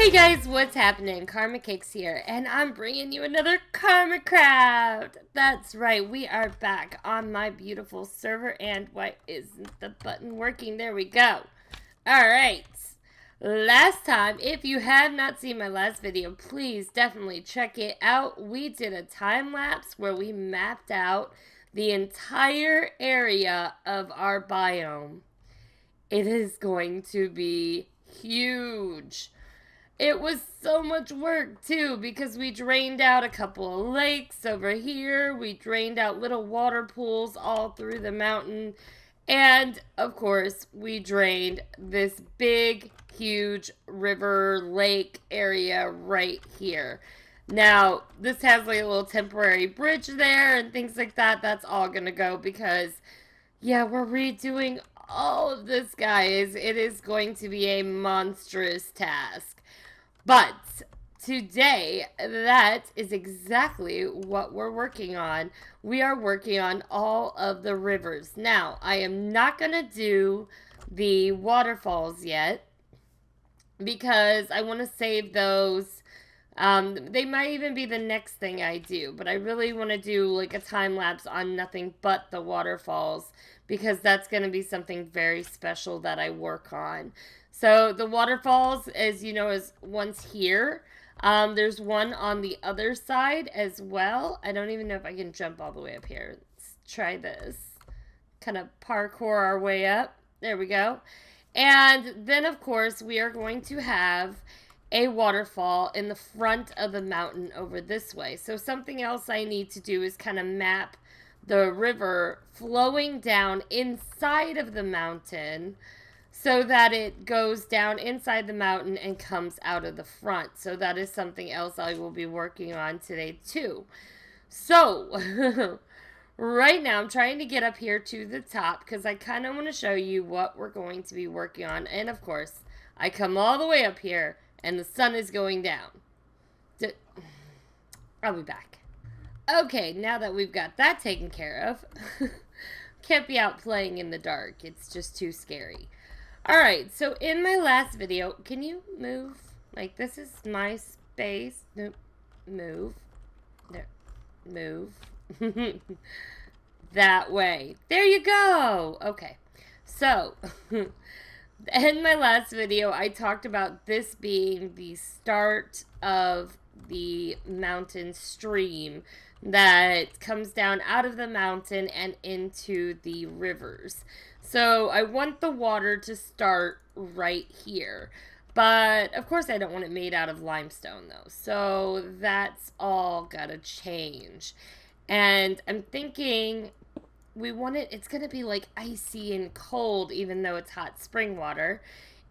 Hey guys, what's happening? KarmaCake's here, and I'm bringing you another KarmaCraft! That's right, we are back on my beautiful server, and why isn't the button working? There we go. Alright, last time, if you have not seen my last video, please definitely check it out. We did a time-lapse where we mapped out the entire area of our biome. It is going to be huge. It was so much work, too, because we drained out a couple of lakes over here. We drained out little water pools all through the mountain. And, of course, we drained this big, huge river, lake area right here. Now, this has like a little temporary bridge there and things like that. That's all going to go because, yeah, we're redoing all of this, guys. It is going to be a monstrous task. But today, that is exactly what we're working on. We are working on all of the rivers. Now, I am not going to do the waterfalls yet because I want to save those. They might even be the next thing I do, but I really want to do like a time lapse on nothing but the waterfalls because that's going to be something very special that I work on. So the waterfalls, as you know, is once here. There's one on the other side as well. I don't even know if I can jump all the way up here. Let's try this. Kind of parkour our way up. There we go. And then, of course, we are going to have a waterfall in the front of the mountain over this way. So something else I need to do is kind of map the river flowing down inside of the mountain so that it goes down inside the mountain and comes out of the front. So that is something else I will be working on today too. So right now I'm trying to get up here to the top because I kind of want to show you what we're going to be working on. And of course, I come all the way up here and the sun is going down. I'll be back. Okay, now that we've got that taken care of, can't be out playing in the dark. It's just too scary. Alright, so in my last video, can you move? Like, this is my space. Nope. Move. There. Move. That way. There you go! Okay. So, in my last video, I talked about this being the start of the mountain stream that comes down out of the mountain and into the rivers. So I want the water to start right here. But of course I don't want it made out of limestone though. So that's all gotta change. And I'm thinking we want it, it's gonna be like icy and cold even though it's hot spring water.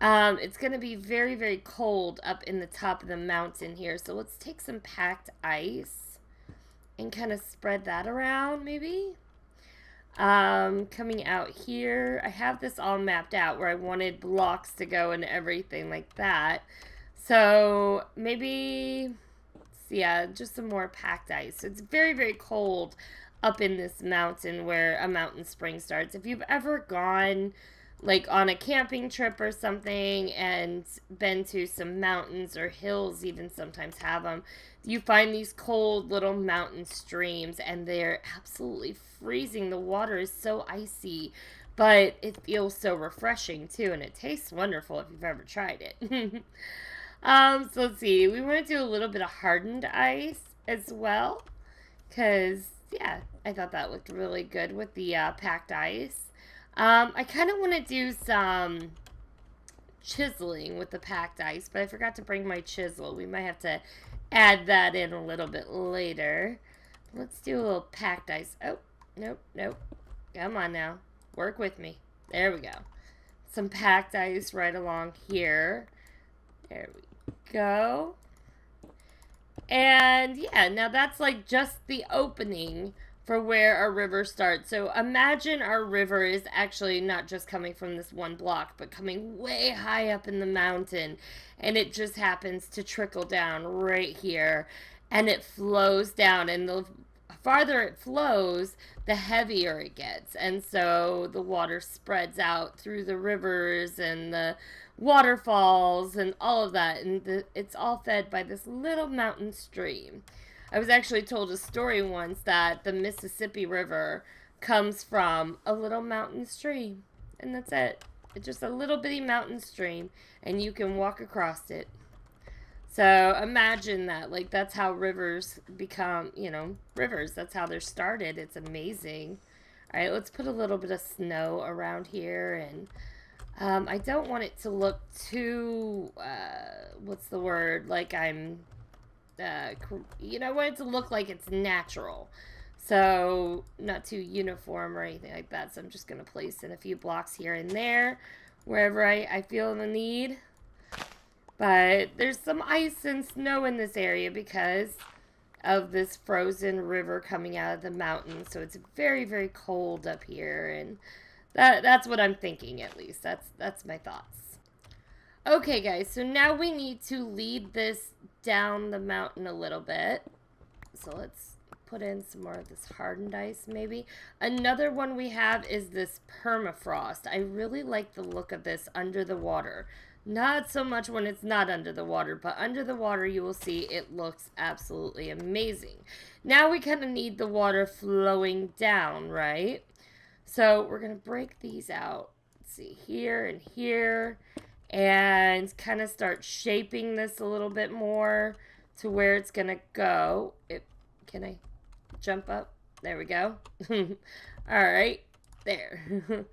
It's gonna be very, very cold up in the top of the mountain here. So let's take some packed ice and kind of spread that around maybe. Coming out here, I have this all mapped out where I wanted blocks to go and everything like that. So maybe, yeah, just some more packed ice. It's very, very cold up in this mountain where a mountain spring starts. If you've ever gone like on a camping trip or something and been to some mountains or hills, even sometimes have them, you find these cold little mountain streams and they're absolutely freezing. The water is so icy, but it feels so refreshing too, and it tastes wonderful if you've ever tried it. So let's see, we want to do a little bit of hardened ice as well because yeah, I thought that looked really good with the packed ice. I kind of want to do some chiseling with the packed ice, but I forgot to bring my chisel. We might have to add that in a little bit later. Let's do a little packed ice. Oh, nope, nope. Come on now. Work with me. There we go. Some packed ice right along here. There we go. And yeah, now that's like just the opening for where our river starts. So imagine our river is actually not just coming from this one block, but coming way high up in the mountain. And it just happens to trickle down right here. And it flows down. And the farther it flows, the heavier it gets. And so the water spreads out through the rivers and the waterfalls and all of that. And it's all fed by this little mountain stream. I was actually told a story once that the Mississippi River comes from a little mountain stream. And that's it. It's just a little bitty mountain stream, and you can walk across it. So imagine that. Like, that's how rivers become, you know, rivers. That's how they're started. It's amazing. All right, let's put a little bit of snow around here. And I don't want it to look too, what's the word? Like I'm, you know, I want it to look like it's natural. So not too uniform or anything like that. So I'm just going to place in a few blocks here and there wherever I feel the need. But there's some ice and snow in this area because of this frozen river coming out of the mountains. So it's very, very cold up here. And that's what I'm thinking, at least. That's my thoughts. Okay, guys. So now we need to lead this down the mountain a little bit. So let's put in some more of this hardened ice, maybe. Another one we have is this permafrost. I really like the look of this under the water. Not so much when it's not under the water, but under the water you will see it looks absolutely amazing. Now we kind of need the water flowing down, right? So we're going to break these out. Let's see, here and here. And kind of start shaping this a little bit more to where it's going to go. Can I jump up? There we go. All right, there.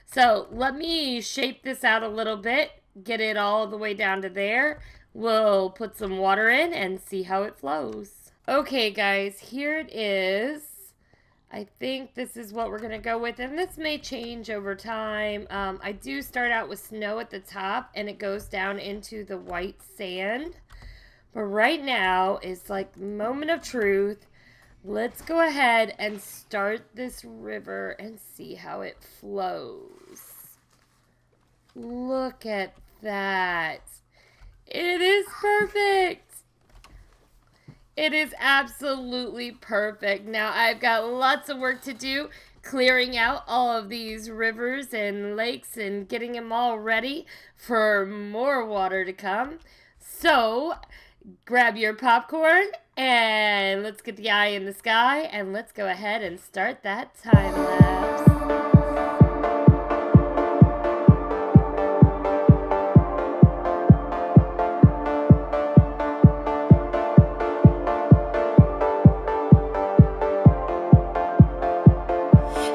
So let me shape this out a little bit, get it all the way down to there. We'll put some water in and see how it flows. Okay, guys, here it is. I think this is what we're going to go with, and this may change over time. I do start out with snow at the top, and it goes down into the white sand. But right now is like the moment of truth. Let's go ahead and start this river and see how it flows. Look at that. It is perfect. It is absolutely perfect. Now I've got lots of work to do clearing out all of these rivers and lakes and getting them all ready for more water to come. So grab your popcorn and let's get the eye in the sky and let's go ahead and start that time lapse.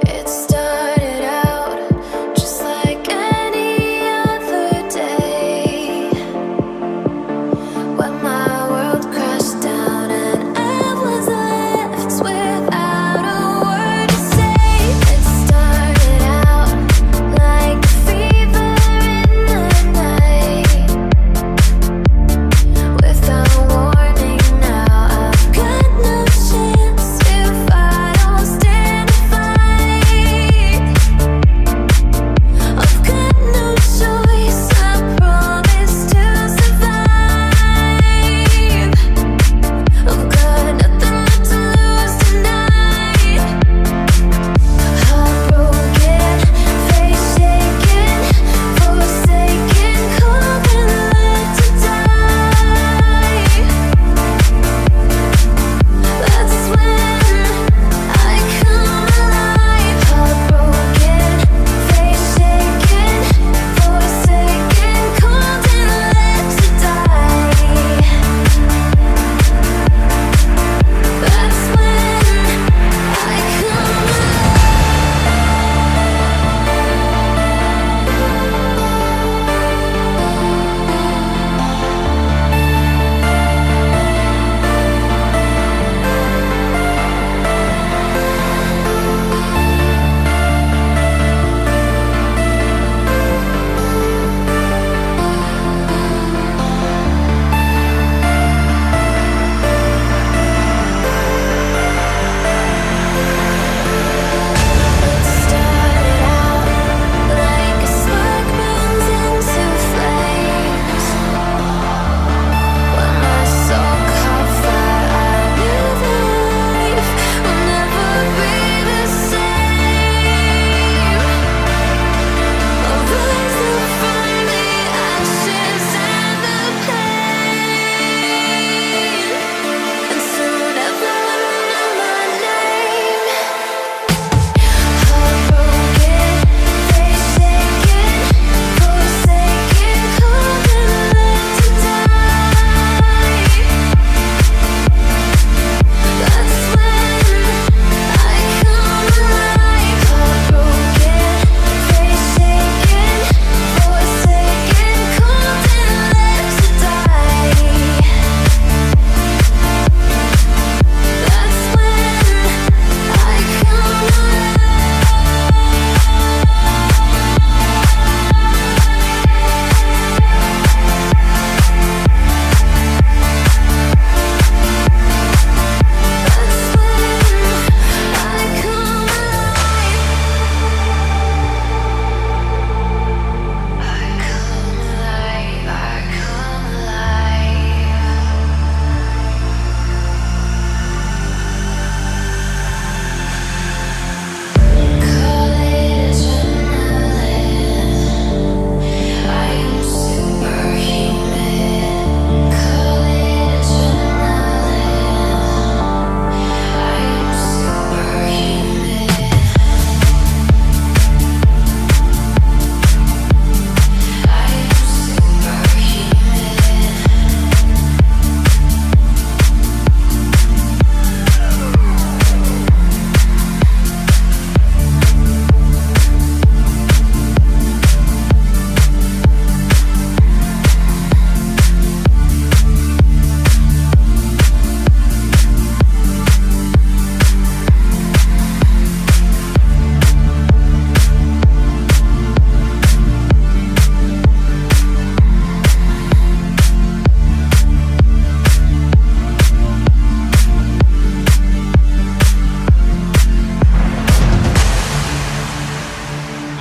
It's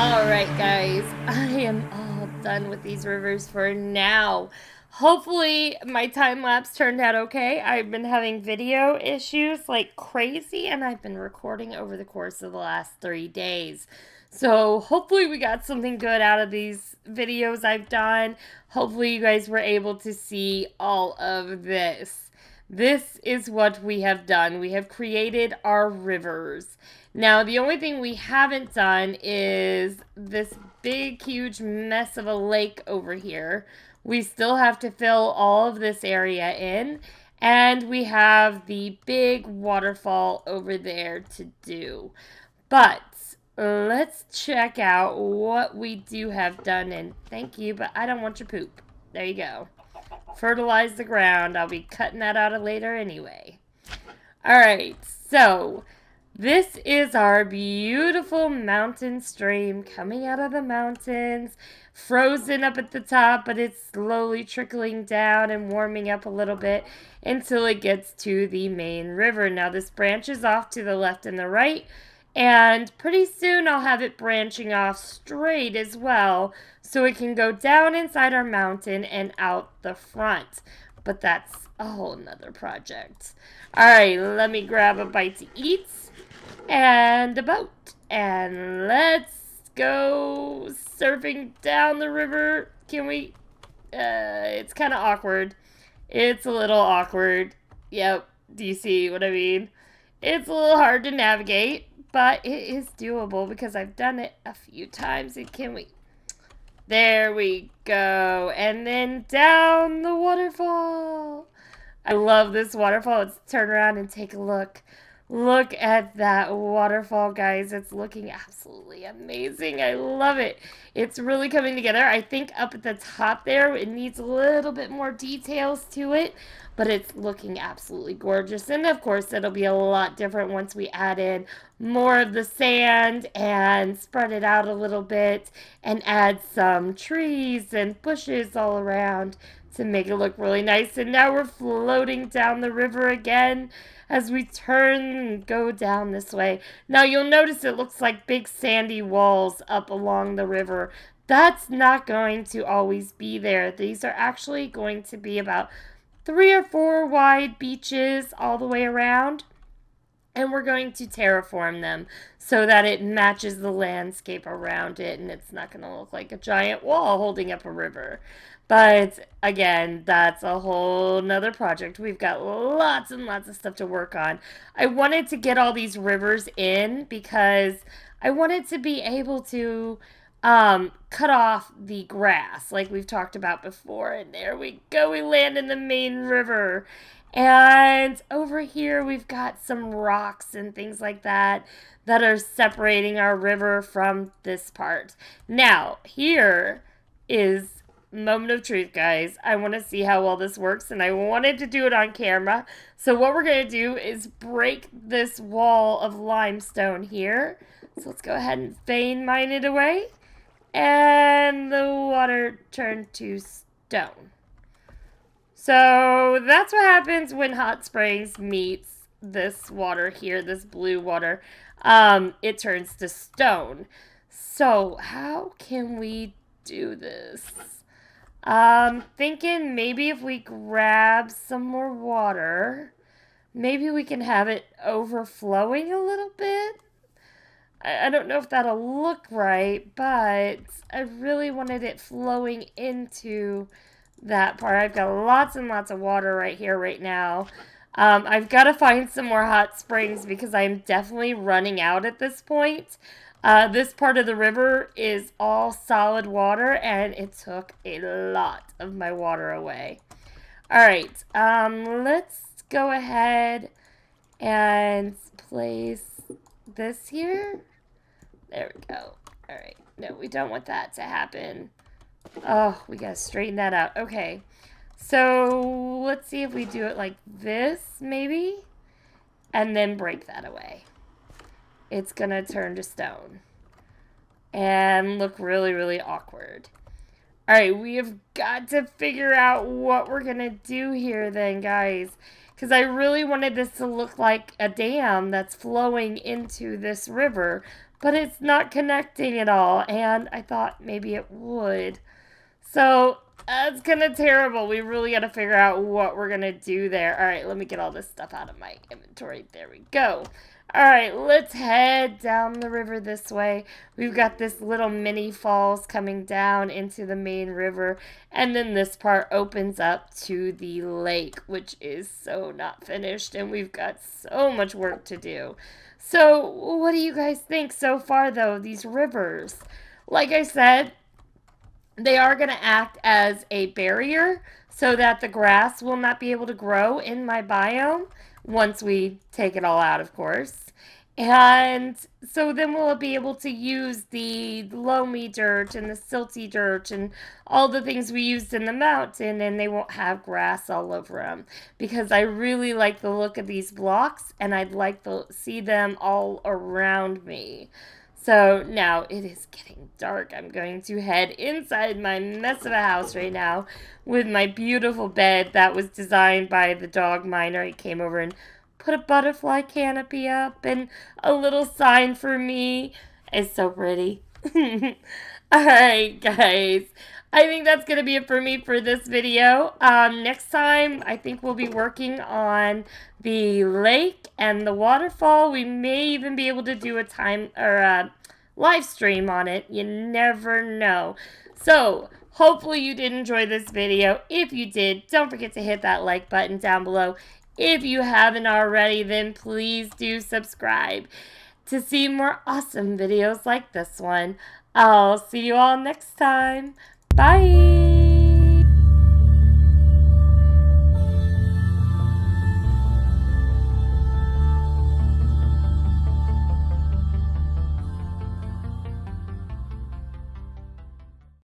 Alright guys, I am all done with these rivers for now. Hopefully my time lapse turned out okay. I've been having video issues like crazy and I've been recording over the course of the last 3 days. So hopefully we got something good out of these videos I've done. Hopefully you guys were able to see all of this. This is what we have done. We have created our rivers. Now, the only thing we haven't done is this big, huge mess of a lake over here. We still have to fill all of this area in, and we have the big waterfall over there to do. But let's check out what we do have done, and thank you, but I don't want your poop. There you go. Fertilize the ground. I'll be cutting that out later anyway. Alright, so this is our beautiful mountain stream coming out of the mountains, frozen up at the top, but it's slowly trickling down and warming up a little bit until it gets to the main river. Now this branches off to the left and the right, and pretty soon I'll have it branching off straight as well, so it can go down inside our mountain and out the front. But that's a whole nother project. Alright, let me grab a bite to eat and a boat. And let's go surfing down the river. Can we? It's kind of awkward. It's a little awkward. Yep. Do you see what I mean? It's a little hard to navigate, but it is doable because I've done it a few times. And can we? There we go. And then down the waterfall. I love this waterfall. Let's turn around and take a look. Look at that waterfall, guys. It's looking absolutely amazing. I love it. It's really coming together. I think up at the top there, it needs a little bit more details to it, but it's looking absolutely gorgeous. And of course, it'll be a lot different once we add in more of the sand and spread it out a little bit and add some trees and bushes all around to make it look really nice. And now we're floating down the river again as we turn and go down this way. Now you'll notice it looks like big sandy walls up along the river. That's not going to always be there. These are actually going to be about 3 or 4 wide beaches all the way around. And we're going to terraform them so that it matches the landscape around it and it's not going to look like a giant wall holding up a river. But again, that's a whole nother project. We've got lots and lots of stuff to work on. I wanted to get all these rivers in because I wanted to be able to cut off the grass like we've talked about before. And there we go. We land in the main river. And over here we've got some rocks and things like that that are separating our river from this part. Now, here is moment of truth, guys. I want to see how well this works, and I wanted to do it on camera. So what we're going to do is break this wall of limestone here. So let's go ahead and vein mine it away. And the water turned to stone. So that's what happens when hot springs meets this water here, this blue water. It turns to stone. So how can we do this? Thinking maybe if we grab some more water, maybe we can have it overflowing a little bit. I don't know if that'll look right, but I really wanted it flowing into that part. I've got lots and lots of water right here right now. I've got to find some more hot springs because I'm definitely running out at this point. This part of the river is all solid water, and it took a lot of my water away. Alright, let's go ahead and place this here. There we go. Alright, no, we don't want that to happen. Oh, we gotta straighten that out. Okay, so let's see if we do it like this, maybe, and then break that away. It's gonna turn to stone and look really, really awkward. Alright, we have got to figure out what we're gonna do here then, guys, because I really wanted this to look like a dam that's flowing into this river, but it's not connecting at all, and I thought maybe it would. So that's kind of terrible. We really got to figure out what we're going to do there. All right, let me get all this stuff out of my inventory. There we go. All right, let's head down the river this way. We've got this little mini falls coming down into the main river. And then this part opens up to the lake, which is so not finished. And we've got so much work to do. So what do you guys think so far, though, these rivers? Like I said, they are going to act as a barrier so that the grass will not be able to grow in my biome once we take it all out, of course. And so then we'll be able to use the loamy dirt and the silty dirt and all the things we used in the mountain, and they won't have grass all over them. Because I really like the look of these blocks, and I'd like to see them all around me. So now it is getting dark. I'm going to head inside my mess of a house right now with my beautiful bed that was designed by the dog miner. He came over and put a butterfly canopy up and a little sign for me. It's so pretty. Alright, guys. I think that's going to be it for me for this video. Next time, I think we'll be working on the lake and the waterfall. We may even be able to do a time or a live stream on it. You never know. So, hopefully you did enjoy this video. If you did, don't forget to hit that like button down below. If you haven't already, then please do subscribe to see more awesome videos like this one. I'll see you all next time. Bye!